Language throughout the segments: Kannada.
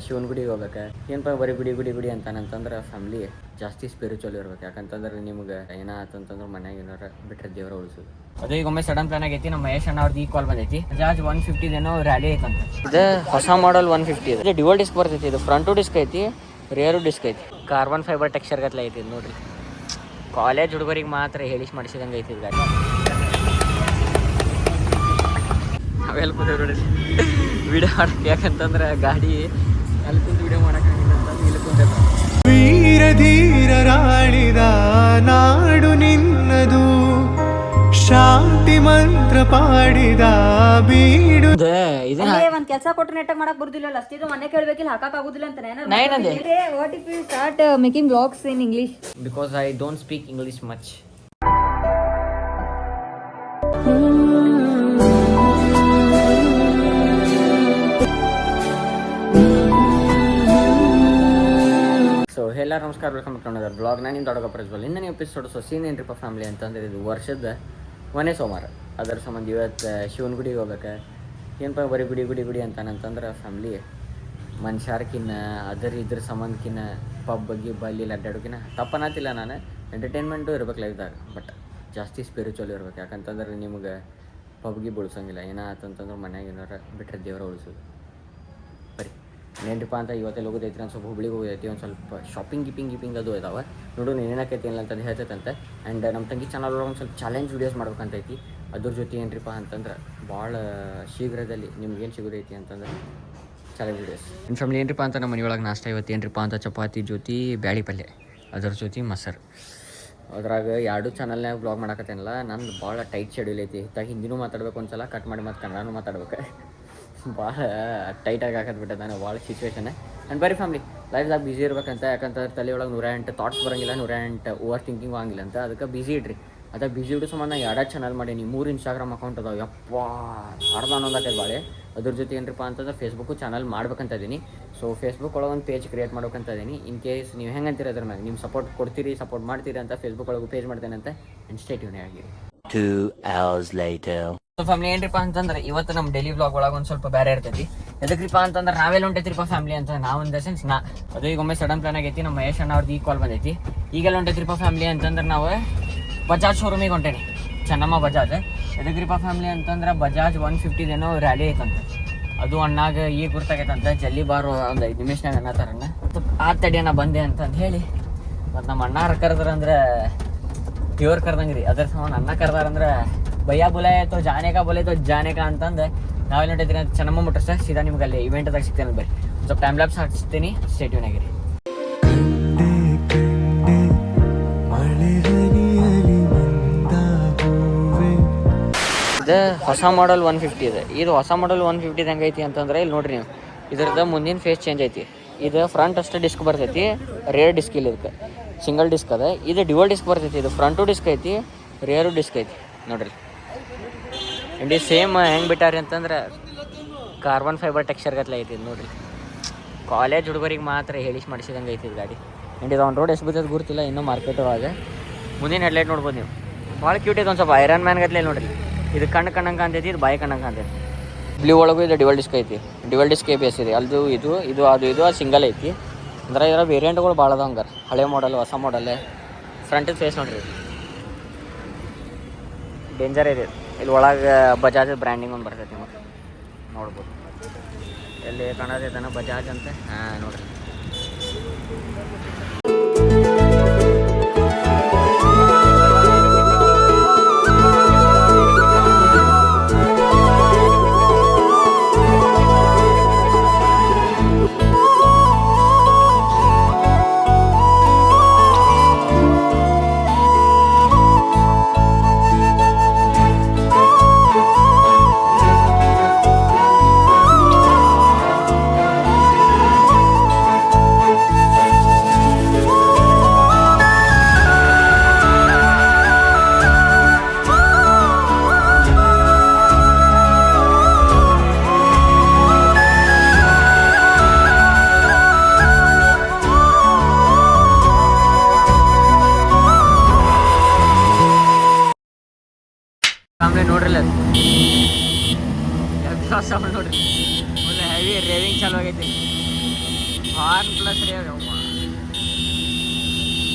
ಶಿವನ ಗುಡಿಗೆ ಹೋಗ್ಬೇಕು. ಏನಪ್ಪ ಬರೀ ಗುಡಿ ಗುಡಿ ಗುಡಿ ಅಂತಾನಂತಂದ್ರೆ ಫ್ಯಾಮ್ಲಿ ಜಾಸ್ತಿ ಸ್ಪಿರಿಚುವಲ್ ಇರ್ಬೇಕು. ಯಾಕಂತಂದ್ರೆ ನಿಮ್ಗೆ ಏನಾತಂತಂದ್ರೆ ಮನ್ಯಾಗ ಏನಾರ ಬಿಟ್ಟರೆ ದೇವರ ಉಳಿಸೋದು. ಅದು ಈಗ ಒಮ್ಮೆ ಸಡನ್ ಪ್ಲಾನ್ ಆಗೈತಿ. ನಮ್ಮ ಮಹೇಶ್ ಅಣ್ಣ ಅವ್ರದ್ದು ಈ ಕಾಲ್ ಬಂದೈತಿ. ಬಜಾಜ್ 150 ಏನೋ ರ್ಯಾಲಿ ಐತಂತ. ಇದು ಹೊಸ ಮಾಡಲ್ 150 ಇದೆ. ಡ್ಯುವಲ್ ಡಿಸ್ಕ್ ಬರ್ತೈತಿ. ಇದು ಫ್ರಂಟು ಡಿಸ್ಕ್ ಐತಿ, ರೇರು ಡಿಸ್ಕ್ ಐತಿ. ಕಾರ್ಬನ್ ಫೈಬರ್ ಟೆಕ್ಸ್ಚರ್ ಗತ್ಲೆ ಐತಿ ನೋಡ್ರಿ. ಕಾಲೇಜ್ ಹುಡುಗರಿಗೆ ಮಾತ್ರ ಹೇಳಿಸಿ ಮಾಡಿಸಿದಂಗೆ ಐತಿ ಗಾಡಿ. ನಾವೆಲ್ಲ ಕೂತೇವೆ ನೋಡ್ರಿ ವಿಡಿಯೋ ಮಾಡಕ್ಕೆ. ಯಾಕಂತಂದ್ರೆ ಗಾಡಿ ಅಲ್ಲಿ ಕುಂತು ವಿಡಿಯೋ ಮಾಡೋಕ್ಕಾಗಿಲ್ಲ ಅಂತ ಇಲ್ಲಿ ಕುಂತೈತೆ. ವೀರ ಧೀರರಾಳಿದ ನಾಡು ನಿನ್ನದು, ಶಾಂತಿ ಮಂತ್ರ ಪಾಡಿದ ಬೀಡು. ಒಂದ್ ಕೆಲಸ ಕೊಟ್ಟರೆ ನೆಟ್ಟಾಗ ಮಾಡಕ್ ಬರುದಿಲ್ಲ. ಅಷ್ಟಿದು ಮನೆ ಕೇಳ್ಬೇಕಿಲ್ಲ, ಹಾಕಕ್ ಆಗುದಿಲ್ಲ ಅಂತ. What if you start making vlogs in English? Because I don't speak English much. So ಎಲ್ಲರೂ ನಮಸ್ಕಾರ, ವೆಲ್ಕಮ್ ಮಾಡ್ಕೊಂಡಿದ್ದಾರೆ ಬ್ಲಾಗ್. ನಾನು ನಿಮ್ಮ ದೊಡ್ಡ ಪ್ರಜ್ವಲ್. ಇನ್ನೊಂದು ಎಪಿಸೋಡ್ ಸೀನ್ ಏನ್ರಿಪ್ಪ ಫ್ಯಾಮ್ಲಿ ಅಂತಂದ್ರೆ ಇದು ವರ್ಷದ ಕೊನೆ ಸೋಮವಾರ. ಅದರ ಸಂಬಂಧ ಇವತ್ತು ಶಿವನ ಗುಡಿಗೆ ಹೋಗ್ಬೇಕು. ಏನಪ್ಪ ಬರೀ ಗುಡಿ ಗುಡಿ ಗುಡಿ ಅಂತಾನಂತಂದ್ರೆ ಫ್ಯಾಮ್ಲಿ ಮನುಷ್ಯರ್ಕಿನ್ನ ಇದ್ರ ಸಂಬಂಧಕ್ಕಿನ್ನ ಪಬ್ ಬಗ್ಗೆ ಬಲ್ಲಿ ಅಡ್ಡಾಡೋಕಿನ್ನ ತಪ್ಪನಾತಿಲ್ಲ. ನಾನು ಎಂಟರ್ಟೈನ್ಮೆಂಟು ಇರ್ಬೇಕು ಲೈಫ್ದಾಗ, ಬಟ್ ಜಾಸ್ತಿ ಸ್ಪಿರಿಚುವಲ್ ಇರ್ಬೇಕು. ಯಾಕಂತಂದ್ರೆ ನಿಮ್ಗೆ ಪಬ್ಗೆ ಬಳಸೋಂಗಿಲ್ಲ. ಏನಾತಂತಂದ್ರೆ ಮನ್ಯಾಗ ಏನಾರ ಬಿಟ್ಟರೆ ದೇವರ ಉಳಿಸೋದು. ಬರೀ ಏನ್ರಿಪ್ಪ ಅಂತ ಇವತ್ತೆಲ್ಲ ಹೋಗೋದೈತಿ. ನಾನು ಸ್ವಲ್ಪ ಹುಬ್ಳಿಗೆ ಹೋಗೋದೈತಿ. ಒಂದು ಸ್ವಲ್ಪ ಶಾಪಿಂಗ್ ಅದು ಇದಾವೆ. ನೋಡು ಏನಾಕೈತಿ ಇಲ್ಲ ಅಂತಂದು ಹೇಳ್ತೈತಂತೆ. ಆ್ಯಂಡ್ ನಮ್ಮ ತಂಗಿ ಚಾನಲ್ ಒಳಗೆ ಒಂದು ಸ್ವಲ್ಪ ಚಾಲೆಂಜ್ ವೀಡಿಯೋಸ್ ಮಾಡ್ಬೇಕಂತೈತಿ. ಅದ್ರ ಜೊತೆ ಏನ್ರಿಪ್ಪ ಅಂತಂದ್ರೆ ಭಾಳ ಶೀಘ್ರದಲ್ಲಿ ನಿಮ್ಗೇನು ಸಿಗೋದೈತಿ ಅಂತಂದ್ರೆ ಚಾಲೆಂಜ್ ವೀಡಿಯೋಸ್. ನಿಮ್ಮ ಫ್ಯಾಮಿಲಿ ಏನ್ರಿಪ್ಪ ಅಂತ ನಮ್ಮ ಮನೆಯೊಳಗೆ ನಾಷ್ಟ ಇವತ್ತು ಏನ್ರಿಪ್ಪ ಅಂತ ಚಪಾತಿ ಜೊತೆ ಬ್ಯಾಳಿ ಪಲ್ಯ, ಅದ್ರ ಜೊತೆ ಮೊಸರು. ಅದ್ರಾಗ ಎರಡು ಚಾನಲ್ನಾಗ ಬ್ಲಾಗ್ ಮಾಡಕತ್ತೇನಲ್ಲ, ನಂದು ಭಾಳ ಟೈಟ್ ಶೆಡ್ಯೂಲ್ ಐತಿ. ಇತ್ತಾಗ ಹಿಂದಿನೂ ಮಾತಾಡ್ಬೇಕು ಒಂದ್ಸಲ, ಕಟ್ ಮಾಡಿ ಮತ್ತು ಕನ್ನಡನೂ ಮಾತಾಡ್ಬೇಕು. ಭಾಳ ಟೈಟಾಗಿ ಹಾಕತ್ಬಿಟ್ಟೆ ನಾನು ಭಾಳ ಸಿಚುವೇಶನ್. ಆ್ಯಂಡ್ ಬರೀ ಫ್ಯಾಮ್ಲಿ ಲೈಫ್ದಾಗ ಬಿಸಿ ಇರ್ಬೇಕಂತ. ಯಾಕಂತಂದ್ರೆ ತಲೆಯೊಳಗೆ 108 ಥಾಟ್ಸ್ ಬರೋಂಗಿಲ್ಲ, 108 ಓವರ್ ಥಿಂಕಿಂಗ್ ಆಗಿಲ್ಲ ಅಂತ. ಅದಕ್ಕೆ ಬಿಸಿ ಇಡ್ರಿ. ಅದಕ್ಕೆ ಬಿಸಿ ಇಡೋ ಸಂಬಂಧ ಎರಡು ಚಾನಲ್ ಮಾಡೀನಿ, 3 ಇನ್ಸ್ಟಾಗ್ರಾಮ್ ಅಕೌಂಟ್ ಅದಾವೆ. ಯಪ್ಪ ಅರ್ಧ ಅನ್ನೋದಾಗೈತೆ ಭಾಳೆ. ಅದ್ರ ಜೊತೆ ಏನಪ್ಪ ಅಂತಂದ್ರೆ ಫೇಸ್ಬುಕ್ಕು ಚಾನಲ್ ಮಾಡ್ಬೇಕಂತ ಇದೀನಿ. ಸೊ ಫೇಸ್ಬುಕ್ ಒಳಗೆ ಒಂದು ಪೇಜ್ ಕ್ರಿಯೇಟ್ ಮಾಡ್ಬೇಕಂತ ಇದೀನಿ. ಇನ್ ಕೇಸ್ ನೀವು ಹೆಂಗೆ ಅಂತೀರಿ ಅದ್ರ ಮ್ಯಾಗ ನಿಮ್ಮ ಸಪೋರ್ಟ್ ಕೊಡ್ತೀರಿ, ಸಪೋರ್ಟ್ ಮಾಡ್ತೀರಿ ಅಂತ ಫೇಸ್ಬುಕ್ ಒಳಗೆ ಪೇಜ್ ಮಾಡ್ತೇನೆ ಅಂತ. ಆ್ಯಂಡ್ ಸ್ಟೇ ಟ್ಯೂನ್ ಆಗಿರಿ. 2 hours later. ಸೊ ಫ್ಯಾಮ್ಲಿ ಏನ್ರಿಪ್ಪ ಅಂತಂದ್ರೆ ಇವತ್ತು ನಮ್ಮ ಡೈಲಿ ವ್ಲಾಗ್ ಒಳಗೆ ಒಂದು ಸ್ವಲ್ಪ ಬೇರೆ ಇರ್ತೈತಿ. ಎದಕ್ರಿಪ್ಪ ಅಂತಂದ್ರೆ ನಾವೆಲ್ಲ ಹೊಂಟೈತ್ರಿಪ್ಪ ಫ್ಯಾಮ್ಲಿ ಅಂತ. ನಾವು ಇನ್ ದ ಸೆನ್ಸ್ ಅದು ಈಗ ಒಮ್ಮೆ ಸಡನ್ ಪ್ಲಾನ್ ಆಗೈತಿ. ನಮ್ಮ ಮಹೇಶ್ ಅಣ್ಣ ಅವ್ರದ್ದು ಈ ಕಾಲ್ ಬಂದೈತಿ. ಈಗೆಲ್ಲ ಹೊಂಟೈತ್ರಿಪ್ಪ ಫ್ಯಾಮ್ಲಿ ಅಂತಂದ್ರೆ ನಾವು ಬಜಾಜ್ ಶೋರೂಮಿಗೆ ಹೊಂಟೇನಿ, ಚೆನ್ನಮ್ಮ ಬಜಾಜ್. ಎದಕ್ರಿಪ್ಪ ಫ್ಯಾಮ್ಲಿ ಅಂತಂದ್ರೆ ಬಜಾಜ್ 150 ಏನೋ ರ್ಯಾಲಿ ಐತಂತ. ಅದು ಅಣ್ಣಾಗ ಈಗ ಗುರ್ತಾಗೈತಂತ. ಜಲ್ದಿ ಬಾರು ಒಂದು 5 ನಿಮಿಷನಾಗ ಅನ್ನತಾರಣ್ಣ. ಆ ತಡಿಯಣ್ಣ ಬಂದೆ ಅಂತಂದು ಹೇಳಿ ಮತ್ತು ನಮ್ಮ ಅಣ್ಣಾರು ಕರೆದ್ರಂದ್ರೆ ದೇವ್ರು ಕರ್ದಂಗೆ ರೀ. ಅದ್ರ ಸಂಬಂಧ ಅಣ್ಣ ಕರ್ದಾರಂದ್ರೆ ಭಯ್ಯ ಬುಲಾಯಿತೋ ಜಾನೇಕ ಬೋಲಾಯಿತೋ ಜಾನೇಕ ಅಂತಂದು ನಾವೆಲ್ಲ ನೋಡಿದ್ರಿ ಅಂತ ಚೆನ್ನಮ್ಮ ಮುಟ್ಟ ಸೀದಾ ನಿಮ್ಗೆ ಅಲ್ಲಿ ಇವೆಂಟ್ದಾಗ ಸಿಗ್ತೇನೆ. ಬರ್ರಿ ಸ್ವಲ್ಪ ಟೈಮ್ ಲ್ಯಾಪ್ಸ್ ಹಾಕ್ಸ್ತೀನಿ, ಸ್ಟೇ ಟ್ಯೂನ್ ಆಗಿರಿ. ಇದು ಹೊಸ ಮಾಡಲ್ 150 ಇದೆ. ಇದು ಹೊಸ ಮಾಡಲ್ 150 ಹೆಂಗೈತಿ ಅಂತಂದ್ರೆ ಇಲ್ಲಿ ನೋಡ್ರಿ ನೀವು, ಇದ್ರದ್ದು ಮುಂದಿನ ಫೇಸ್ ಚೇಂಜ್ ಐತಿ. ಇದು ಫ್ರಂಟ್ ಅಷ್ಟೇ ಡಿಸ್ಕ್ ಬರ್ತೈತಿ, ರೇರ್ ಡಿಸ್ಕ್ ಇಲ್ಲ. ಇದಕ್ಕೆ ಸಿಂಗಲ್ ಡಿಸ್ಕ್ ಅದ. ಇದು ಡ್ಯುವಲ್ ಡಿಸ್ಕ್ ಬರ್ತೈತಿ. ಇದು ಫ್ರಂಟು ಡಿಸ್ಕ್ ಐತಿ, ರೇರು ಡಿಸ್ಕ್ ಐತಿ ನೋಡ್ರಿ. ಇಂಡಿ ಸೇಮ್ ಹೆಂಗೆ ಬಿಟ್ಟಾರಿ ಅಂತಂದ್ರೆ ಕಾರ್ಬನ್ ಫೈಬರ್ ಟೆಕ್ಸ್ಚರ್ ಗತ್ಲೆ ಐತಿ ನೋಡ್ರಿ. ಕಾಲೇಜ್ ಹುಡುಗರಿಗೆ ಮಾತ್ರ ಹೇಳಿಸಿ ಮಾಡಿಸಿದಂಗೆ ಐತಿ ಗಾಡಿ. ಇಂಡಿ ಇದು ಒಂದು ರೋಡ್ ಎಷ್ಟು ಬಿದ್ದದ ಗುರ್ತಿಲ್ಲ ಇನ್ನೂ ಮಾರ್ಕೆಟ್ ಒಳಗೆ. ಮುಂದಿನ ಹೆಡ್ಲೈಟ್ ನೋಡ್ಬೋದು ನೀವು, ಭಾಳ ಕ್ಯೂಟ್ ಐತೆ. ಒಂದು ಸ್ವಲ್ಪ ಐರನ್ ಮ್ಯಾನ್ ಗತ್ಲೆ ನೋಡ್ರಿ. ಇದು ಕಣ್ಣಂಗೆ ಕಾಣ್ತೈತಿ, ಇದು ಬಾಯಿ ಕಣ್ಣಂಗೆ ಕಾಣ್ತೈತಿ. ಬ್ಲೂ ಒಳಗೂ ಇದು ಡ್ಯುವಲ್ ಡಿಸ್ಕ್ ಐತಿ. ಡ್ಯುವಲ್ ಡಿಸ್ಕ್ ABS ಇದೆ. ಅದು ಅದು ಸಿಂಗಲ್ ಐತಿ. ಅಂದ್ರೆ ಇದರ ವೇರಿಯಂಟ್ಗಳು ಭಾಳ ಅದಾವ. ಹಂಗಾರೆ ಹಳೆ ಮಾಡಲ್, ಹೊಸ ಮಾಡಲ್. ಫ್ರಂಟಿದ ಫೇಸ್ ನೋಡ್ರಿ, ಡೇಂಜರ್ ಇದೆ. ಇಲ್ಲಿ ಒಳಗೆ ಬಜಾಜ್ ಬ್ರ್ಯಾಂಡಿಂಗ್ ಒಂದು ಬರ್ತೈತಿ, ನಿಮಗೆ ನೋಡ್ಬೋದು. ಎಲ್ಲಿ ಕಾಣತೈತನ ಬಜಾಜ್ ಅಂತ. ಹಾಂ ನೋಡ್ರಿ. ಹಾರ್ನ್ ಪ್ಲಸ್ ರೀ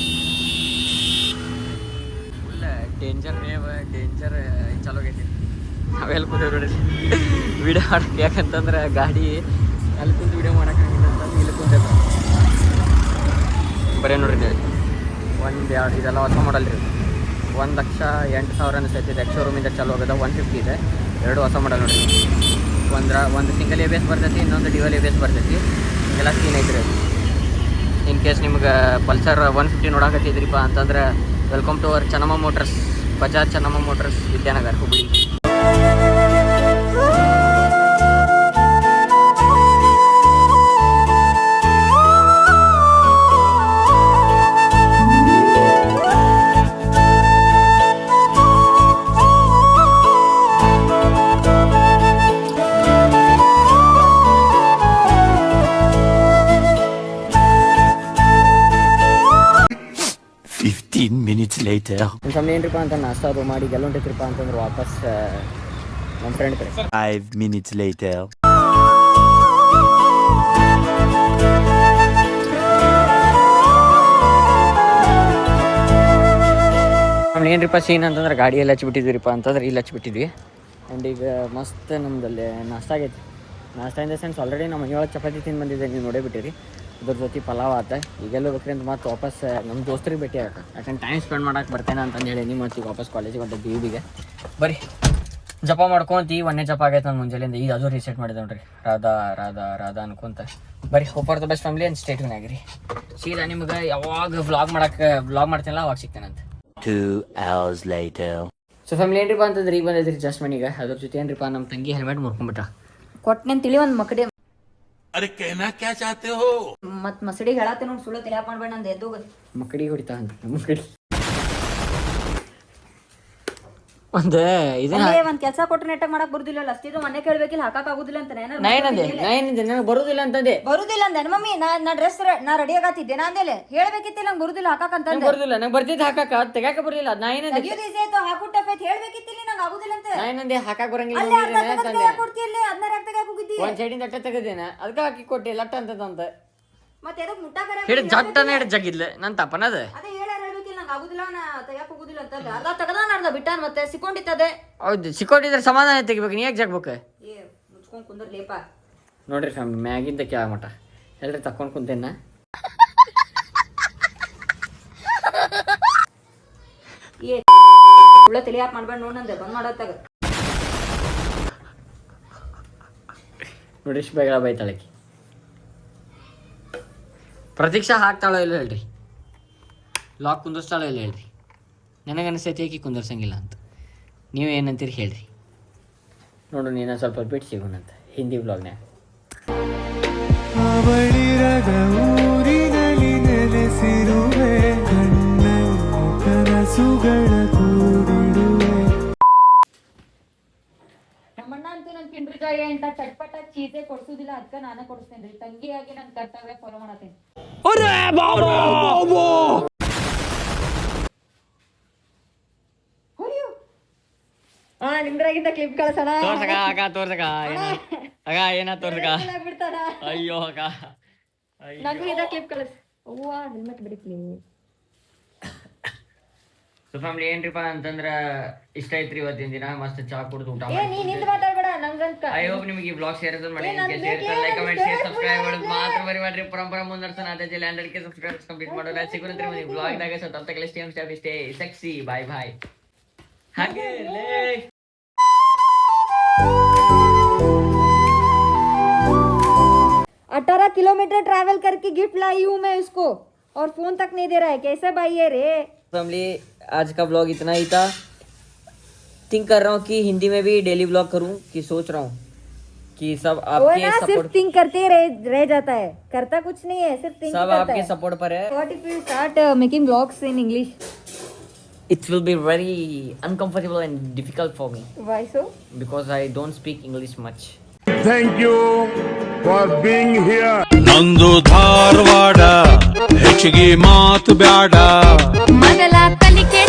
ಫುಲ್ ಡೇಂಜರ್ ರೀ ಡೇಂಜರ್ ಚಾಲೋ ಆಗೈತಿ. ನಾವೆಲ್ಲಿ ಕೂತೇವೆ ನೋಡಿ ವಿಡಿಯೋ ಮಾಡಕ್ಕೆ, ಯಾಕಂತಂದ್ರೆ ಗಾಡಿ ಅಲ್ಲಿ ಕುಂತು ವಿಡಿಯೋ ಮಾಡೋಕ್ಕಾಗಿಲ್ಲ ಅಂತಂದು ಇಲ್ಲಿ ಕುಂತೇವೆ. ಬರೀ ನೋಡ್ರಿ ಒಂದು ಇದೆಲ್ಲ ಹೊಸ ಮಾಡಲ್ ರೀ. 1,08,000 ಅನಿಸ್ತೈತಿ. ಎಕ್ಸ್ ಶೋರೂಮಿಂದ ಚಾಲು ಆಗೋದ 150 ಇದೆ. 2 ಹೊಸ ಮಾಡಲ್ ನೋಡ್ರಿ. ಒಂದು ಸಿಂಗಲ್ ABS ಬರ್ತೈತಿ, ಇನ್ನೊಂದು ಡ್ಯುಯಲ್ ABS ಬರ್ತೈತಿ. ಎಲ್ಲ ಸೀನ್ ಐತ್ರಿ. ಇನ್ ಕೇಸ್ ನಿಮ್ಗೆ ಪಲ್ಸರ್ 150 ನೋಡಕತ್ತಿದ್ರಿಪ್ಪ ಅಂತಂದ್ರೆ welcome to our Chennamma Motors, Bajaj Chennamma Motors, Vidyanagar, Hubballi. minutes later. ನಮ್ಮ ಫ್ಯಾಮಿಲಿ ಏನ್ರಿಪ್ಪ ಅಂತ ನಾಷ್ಟ ಅದು ಮಾಡಿ ಎಲ್ಲ ಹೊಂಟೈತ್ರಿಪ್ಪ ಅಂತಂದ್ರೆ ವಾಪಸ್ ನಮ್ಮ ಫ್ರೆಂಡ್ ಕಡೆ. 5 minutes later. ಫ್ಯಾಮಿಲಿ ಏನ್ರಿಪ್ಪ ಸೀನ್ ಅಂತಂದ್ರೆ ಗಾಡಿಯಲ್ಲಿ ಹಚ್ಚಿಬಿಟ್ಟಿದ್ವಿರಿಪ್ಪ ಅಂತಂದ್ರೆ ಇಲ್ಲಿ ಹಚ್ಚಿಬಿಟ್ಟಿದ್ವಿ. ಆ್ಯಂಡ್ ಈಗ ಮಸ್ತ್ ನಮ್ದಲ್ಲಿ ನಾಷ್ಟ ಆಗೈತಿ. ನಾಷ್ಟ ಇನ್ ದ ಸೆನ್ಸ್ ಆಲ್ರೆಡಿ ನಮ್ಮ ಮನೆಯೊಳಗೆ ಚಪಾತಿ ತಿಂದು ಬಂದಿದ್ದೆ, ನೀವು ನೋಡೇ ಬಿಟ್ಟಿರಿ. ಇದ್ರ ಜೊತೆ ಪಲಾವ್ ಆತ. ಈಗೆಲ್ಲ ಬೇಕ್ರಿ ಅಂತ ಮತ್ತೆ ವಾಪಸ್ ನಮ್ಮ ದೋಸ್ತರಿಗೆ ಭೇಟಿ ಆಗ, ಯಾಕಂದ್ರೆ ಟೈಮ್ ಸ್ಪೆಂಡ್ ಮಾಡಕ್ಕೆ ಬರ್ತೇನೆ ಅಂತಂದು ಹೇಳಿ ನೀವು ಮತ್ತೆ ವಾಪಸ್ ಕಾಲೇಜಿಗೆ ಹೊಂಟೆ BUBಗೆ. ಬರ್ರಿ ಜಪ ಮಾಡ್ಕೊಂತ ಒಂದೇ ಜಪ ಆಗೈತೆ ನಾನು ಮುಂಜಾನೆಯಿಂದ. ಈಗ ಅದು ರೀಸೆಟ್ ಮಾಡಿದೆ ನೋಡ್ರಿ, ರಾಧಾ ರಾಧಾ ರಾಧಾ ಅನ್ಕೊಂತ. ಬರ್ರಿ hope for the best family and stay tune ಆಗಿರಿ. ಸೀದಾ ನಿಮ್ಗೆ ಯಾವಾಗ ವ್ಲಾಗ್ ಮಾಡ್ತೀನಲ್ಲ ಅವಾಗ ಸಿಗ್ತೇನಂತ. 2 hours later. ಸೊ ಫ್ಯಾಮಿಲಿ ಏನ್ರಿಪ್ಪ ಅಂತಂದ್ರೆ ಈಗ ಬಂದೈತ್ರಿ ಜಸ್ಟ್ ಮನಿಗೆ. ಅದ್ರ ಜೊತೆ ಏನ್ರಿಪ್ಪ ನಮ್ಮ ತಂಗಿ ಹೆಲ್ಮೆಟ್ ಮುರ್ಕೊಂಬಿಟ್ಟ. ಕೊಟ್ಟನೆ ತಿಳಿ ಒಂದು ಮಕಡಿ. अरे कहना क्या चाहते हो? ಮತ್ ಮಸಡಿಗೆ ಹೇಳತ್ತೆ ನೋಡಿ, ಸುಳ್ಳು ತಲೆ ಮಾಡ್ಬೇಡ ಅಂದ ಎದ್ದು ಮಕ್ಕಳಿಗೆ ಹೊಡಿತಾ ಅಂತ ಮಕ್ಕಳಿ ಒಂದು ಇದನ್ನ ಒಂದ್ ಕೆಲಸ ಕೊಟ್ಟು ನೆಟ್ಟಾಗ ಮಾಡಕ್ ಬರುದಿಲ್ಲ. ಅಷ್ಟಿದ್ರು ಮನೆ ಕೇಳ್ಬೇಕಿಲ್ಲ, ಹಾಕಕ್ ಆಗುದಿಲ್ಲ ಅಂತ ನಾನೇನಂದೆ ನನಗೆ ಬರುದಿಲ್ಲ ಅಂತಂದೆ. ಬರುದಿಲ್ಲ ಅಂದ ಮಮ್ಮಿ. ನಾ ಡ್ರೆಸ್ ನಾ ರೆಡಿ ಆಗತ್ತಿದ್ದೆ. ನಾ ಅಂದೇಲೆ ಹೇಳ್ಬೇಕಿತ್ತಿಲ್ಲ ನಂಗೆ ಬರುದಿಲ್ಲ ಹಾಕಕ್ ಅಂತ. ಬರುದಿಲ್ಲ ನಂಗೆ ಬರ್ತಿದ್ದು ಹಾಕಾಕ, ತೆಗಾಕ ಬರಲಿಲ್ಲ. ನಾ ಏನಂದೆ ಹಾಕುಟ್ಟೈತಿ ಹೇಳ್ಬೇಕಿತ್ತಿಲ್ಲ ನಂಗೆ ಆಗುದಿಲ್ಲ ಅಂತ. ನಾ ಏನಂದೆ ಹಾಕಾಕ ಬರಂಗಿಲ್ಲ ಕೊಡ್ತಿಲ್ಲ ಅದನ್ನ ಯಾಕೆ ತೆಗಾಕ ಹೋಗಿದ್ದಿ? ಒಂದ್ ಸೈಡಿಂದ ಅಟ್ಟ ತೆಗದೇನ ಅದಕ್ಕೆ ಹಾಕಿ ಕೊಟ್ಟಿ ಲಟ್ಟ ಅಂತಂತ ಮತ್ತೆ ಎದಕ್ ಮುಟ್ಟಾಕರ ಹಿಡಿ ಜಟ್ಟನ ಹಿಡಿ ಜಗಿದ್ಲೆ ನನ್ನ ತಪ್ಪನದ. ಅದೇ ಹೇಳ್ಯಾರ ಹೇಳ್ಬೇಕಿಲ್ಲ ನಂಗೆ ಆಗುದಿಲ್ಲ, ನಾ ತೆಗಾಕ ಹೋಗುದಿಲ್ಲ ಅಂತ. ಅರ್ಧ ತೆಗದಾನ ಅರ್ಧ ಬಿಟ್ಟಾನ, ಮತ್ತೆ ಸಿಕ್ಕೊಂಡಿತ್ತದೆ. ಹೌದು ಸಿಕ್ಕೊಂಡಿದ್ರೆ ಸಮಾಧಾನ ತೆಗಿಬೇಕು, ನೀ ಯಾಕೆ ಜಗ್ಬೇಕು? ಏ ಮುಚ್ಕೊಂಡ್ ಕುಂದ್ರಲೇಪ. ನೋಡ್ರಿ ಫ್ಯಾಮಿಲಿ ಮ್ಯಾಗಿಂದ ಕ್ಯಾ ಮಟ ಎಲ್ರಿ ತಕ್ಕೊಂಡು ಕುಂತೇನ. ಏ ಉಳ್ಳ ತಲೆ ಯಾಕೆ ಮಾಡ್ಬೇಡ ನೋಡಂದೆ ಬಂದ್ ಮಾಡತ್ತಾಗ. ನೋಡ್ರಿ ಇಷ್ಟು ಬೇಗ ಬೈತಾಳಕಿ. ಪ್ರತೀಕ್ಷಾ ಹಾಕ್ತಾಳೋ ಇಲ್ಲ ಹೇಳ್ರಿ, ಲಾಕ್ ಕುಂದರ್ಸ್ತಾಳೋ ಇಲ್ಲ ಹೇಳ್ರಿ. ನನಗೆ ಅನಿಸ್ತೈತಿ ಆಕಿ ಕುಂದರ್ಸಂಗಿಲ್ಲ ಅಂತ. ನೀವು ಏನಂತೀರಿ ಹೇಳ್ರಿ. ನೋಡು ನೀನು ಸ್ವಲ್ಪ ಬಿಟ್ಟು ಸಿಗೋಣಂತ ಹಿಂದಿ ಬ್ಲಾಗ್ನ್ಯಾಗ. ಅವಳಿರದ ಊರಿನಲ್ಲಿ ನೆಲೆಸಿರುವೆ, ಕಣ್ಣಲ್ಲಿ ಕನಸುಗಳ ಕೂಡಿಡುವೆ. ನಮ್ಮಣ್ಣ ಅಂತೂ ನನ್ ಕಿಂಡ್ರಿಗಾಯಿ ಅಂತ ಚಟ್ಪಟ ಚೀಸೆ ಕೊಡ್ಸುದಿಲ್ಲ, ಅದಕ್ಕೆ ನಾನೇ ಕೊಡಿಸ್ತೇನೆ ರೀ. ತಂಗಿಯಾಗಿ ನನ್ ಕರ್ತವ್ಯ ಫಾಲೋ ಮಾಡತ್ತೇನೆ. ನಿಮ್ದ್ರಾಗಿಂದ ಕ್ಲಿಪ್ ಕಳ್ಸೋಣ. ತೋರ್ಸಕ ಅಕ್ಕ ತೋರ್ಸಕ ಅಗ ಏನ ತೋರ್ಸಕ. ಬಿಡ್ತಾನ ಅಯ್ಯೋ ಅಕ್ಕ ನಂಗೆ ಇದ ಕ್ಲಿಪ್ ಕಳ್ಸ. ಅವ್ವ ಹೆಲ್ಮೆಟ್ ಬಿಡಿ ಪ್ಲೀಸ್. ಸೊ ಫ್ಯಾಮಿಲಿ ಏನ್ರಿಪ್ಪ ಅಂತಂದ್ರೆ ಇಷ್ಟ ಐತ್ರಿ ಇವತ್ತಿನ ದಿನ. ಮಸ್ತ್ ಚಾ ಕುಡಿದು ಊಟ ಏ ನೀ ನಿಂದು ಮಾತಾಡ್ಬೇಡ ನಂಗಂತ. ಐ ಹೋಪ್ ನಿಮಗೆ ಈ ಬ್ಲಾಗ್ ಶೇರ್ ಮಾಡಿ, ಲೈಕ್ ಕಮೆಂಟ್ ಶೇರ್ ಸಬ್ಸ್ಕ್ರೈಬ್ ಮಾಡೋದು ಮಾತ್ರ ಮರಿಬೇಡ್ರಿ. ಪರಂಪರಾ ಮುಂದರ್ಸನ ಅದೇ 100K ಸಬ್ಸ್ಕ್ರೈಬರ್ಸ್ ಕಂಪ್ಲೀಟ್ ಮಾಡೋಣ. ಸಿಗುವಂತ್ರಿ ಒಂದು ಬ್ಲಾಗ್ ದಾಗ. ಸೊ ತಪ್ಪಕ್ಕೆ ಸ್ಟೇ ಸೆಕ್ಸಿ. Bye bye. ಹಾಗೆ 18 किलोमीटर ट्रैवल करके गिफ्ट लाई हूँ मैं उसको, और फोन तक नहीं दे रहा है. कैसे भाई ये रे? फैमिली आज का ब्लॉग इतना ही था. थिंक कर रहा हूँ कि हिंदी में भी डेली ब्लॉग करूँ, कि सोच रहा हूँ कि सब आपके सिर्फ थिंक करते रह जाता है, करता कुछ नहीं है, सिर्फ थिंक सब करता आपके है. सपोर्ट पर है. What if we start making vlogs in English? It will be very uncomfortable and difficult for me Why so? because I don't speak English much. Thank you for being here. ನಂದು ಧಾರವಾಡ ಹೆಚ್ಚಿಗೆ ಮಾತು ಬ್ಯಾಡ ಮಗಲ ಕಲಿಕೆ